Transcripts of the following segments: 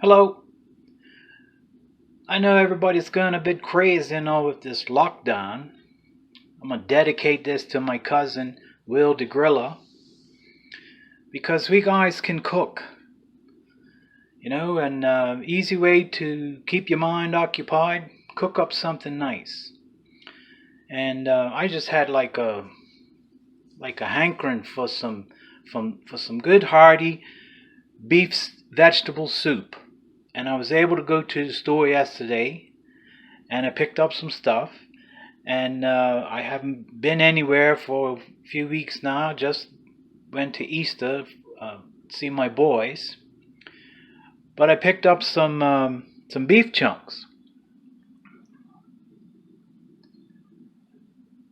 Hello. I know everybody's going a bit crazy with this lockdown. I'm going to dedicate this to my cousin, Will the Griller, because we guys can cook. And easy way to keep your mind occupied, cook up something nice. And I just had like a hankering for some good hearty beef vegetable soup. And I was able to go to the store yesterday, and I picked up some stuff. And I haven't been anywhere for a few weeks now. Just went to Easter, see my boys. But I picked up some beef chunks,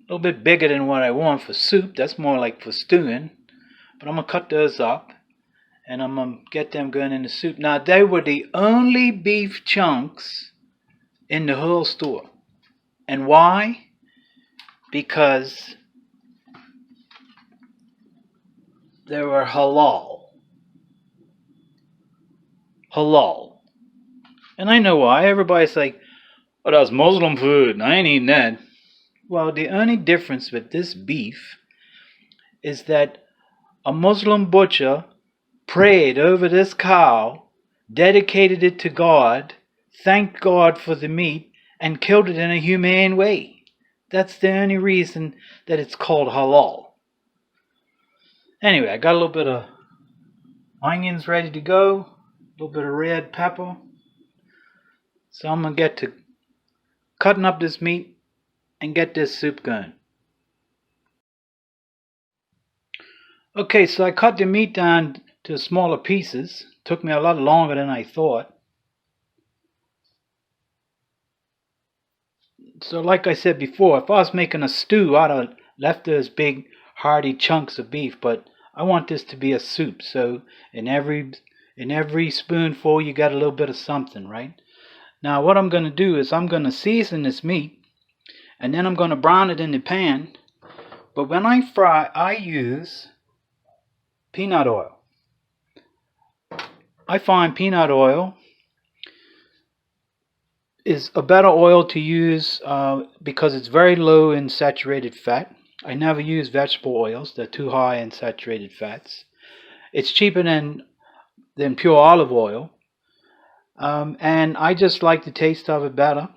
a little bit bigger than what I want for soup. That's more like for stewing. But I'm gonna cut those up, and I'm going to get them going in the soup. Now, they were the only beef chunks in the whole store. And why? Because they were halal. Halal. And I know why. Everybody's like, oh, that's Muslim food. I ain't eating that. Well, the only difference with this beef is that a Muslim butcher prayed over this cow, dedicated it to God, thanked God for the meat, and killed it in a humane way. That's the only reason that it's called halal. Anyway, I got a little bit of onions ready to go, a little bit of red pepper. So I'm going to get to cutting up this meat and get this soup going. Okay, so I cut the meat down to smaller pieces. Took me a lot longer than I thought. So like I said before, if I was making a stew, I'd have left those big hearty chunks of beef, but I want this to be a soup. So in every spoonful you got a little bit of something, right? Now what I'm going to do is I'm going to season this meat, and then I'm going to brown it in the pan. But when I fry, I use peanut oil. I find peanut oil is a better oil to use because it's very low in saturated fat. I never use vegetable oils. They're too high in saturated fats. It's cheaper than pure olive oil. And I just like the taste of it better,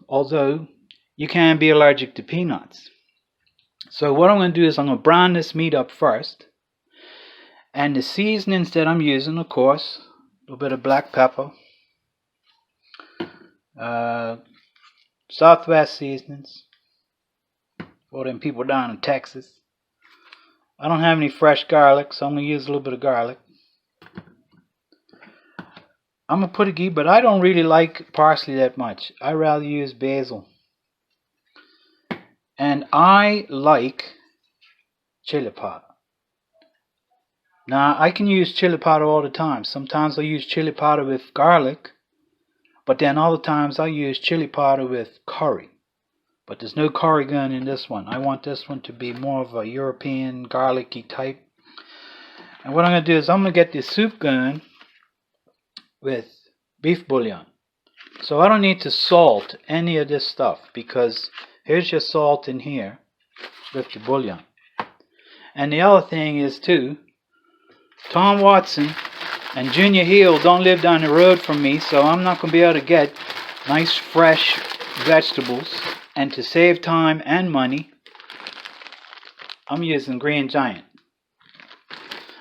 although you can be allergic to peanuts. So what I'm going to do is I'm going to brown this meat up first. And the seasonings that I'm using, of course, a little bit of black pepper, Southwest seasonings for them people down in Texas. I don't have any fresh garlic, so I'm going to use a little bit of garlic. I'm going to put a ghee, but I don't really like parsley that much. I rather use basil. And I like chili powder. Now, I can use chili powder all the time. Sometimes I use chili powder with garlic, but then other times I use chili powder with curry. But there's no curry going in this one. I want this one to be more of a European garlicky type. And what I'm going to do is I'm going to get this soup going with beef bouillon. So I don't need to salt any of this stuff, because here's your salt in here with the bouillon. And the other thing is too, Tom Watson and Junior Hill don't live down the road from me, so I'm not going to be able to get nice fresh vegetables. And to save time and money, I'm using Green Giant.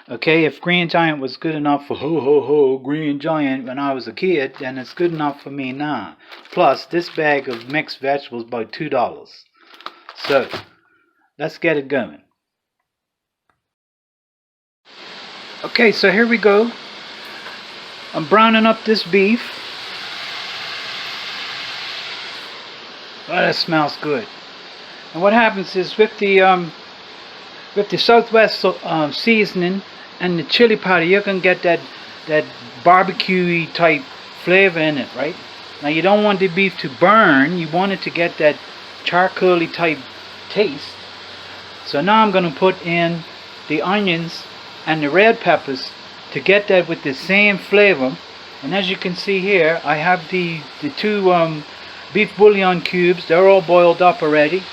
Okay, if Green Giant was good enough for Green Giant when I was a kid, then it's good enough for me now. Plus, this bag of mixed vegetables is about $2. So, let's get it going. Okay, so here we go. I'm browning up this beef. Oh, that smells good. And what happens is with the Southwest seasoning and the chili powder, you can get that barbecue-y type flavor in it, right? Now you don't want the beef to burn. You want it to get that charcoaly type taste. So now I'm going to put in the onions and the red peppers to get that with the same flavor And as you can see here, I have the two beef bouillon cubes. They're all boiled up already.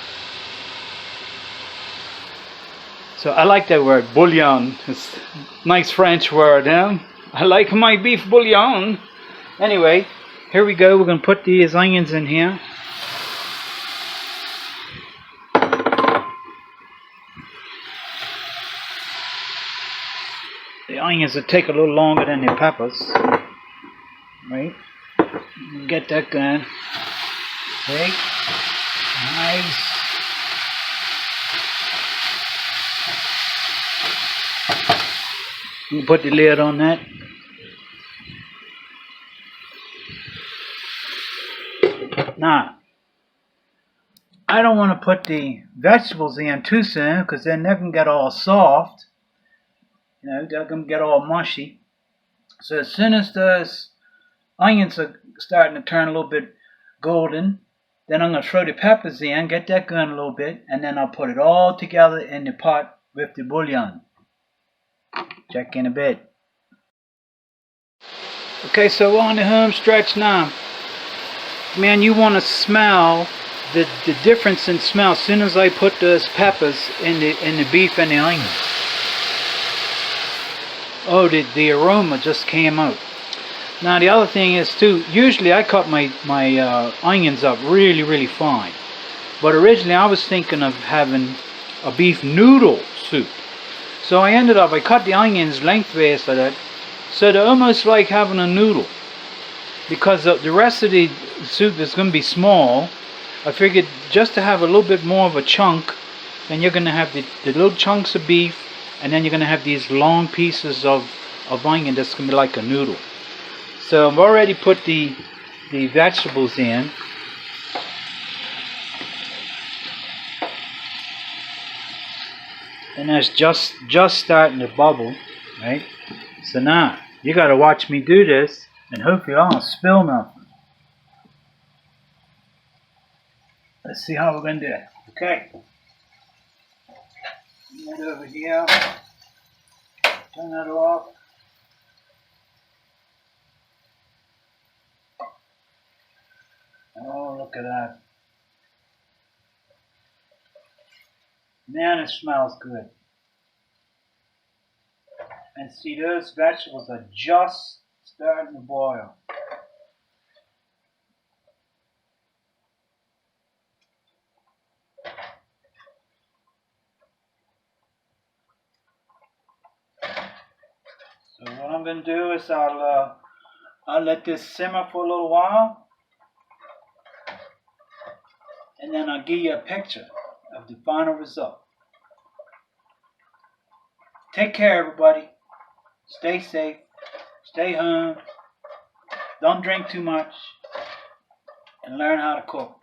So I like that word, bouillon. It's a nice French word, huh? I like my beef bouillon. Anyway, here we go. We're going to put these onions in here. The onions will take a little longer than the peppers. Right? Get that going. Okay. Nice. You put the lid on that. Now, I don't want to put the vegetables in too soon because then they can get all soft. You know, they're going to get all mushy. So as soon as those onions are starting to turn a little bit golden, then I'm going to throw the peppers in, get that going a little bit, and then I'll put it all together in the pot with the bouillon. Check in a bit. Okay, so we're on the home stretch now. Man, you want to smell the difference in smell as soon as I put those peppers in the beef and the onions. Oh, the aroma just came out. Now the other thing is too, usually I cut my onions up really fine. But originally I was thinking of having a beef noodle soup. So I cut the onions lengthways of that, so they're almost like having a noodle. Because the rest of the soup is going to be small, I figured just to have a little bit more of a chunk, then you're going to have the little chunks of beef, and then you're going to have these long pieces of onion that's going to be like a noodle. So I've already put the vegetables in. And that's just starting to bubble, right? So now, you got to watch me do this, and hopefully I don't spill nothing. Let's see how we're going to do it. Okay. Get over here. Turn that off. Oh, look at that. Man, it smells good. And see, those vegetables are just starting to boil. So what I'm going to do is I'll let this simmer for a little while, and then I'll give you a picture of the final result. Take care, everybody. Stay safe. Stay home. Don't drink too much. And learn how to cook.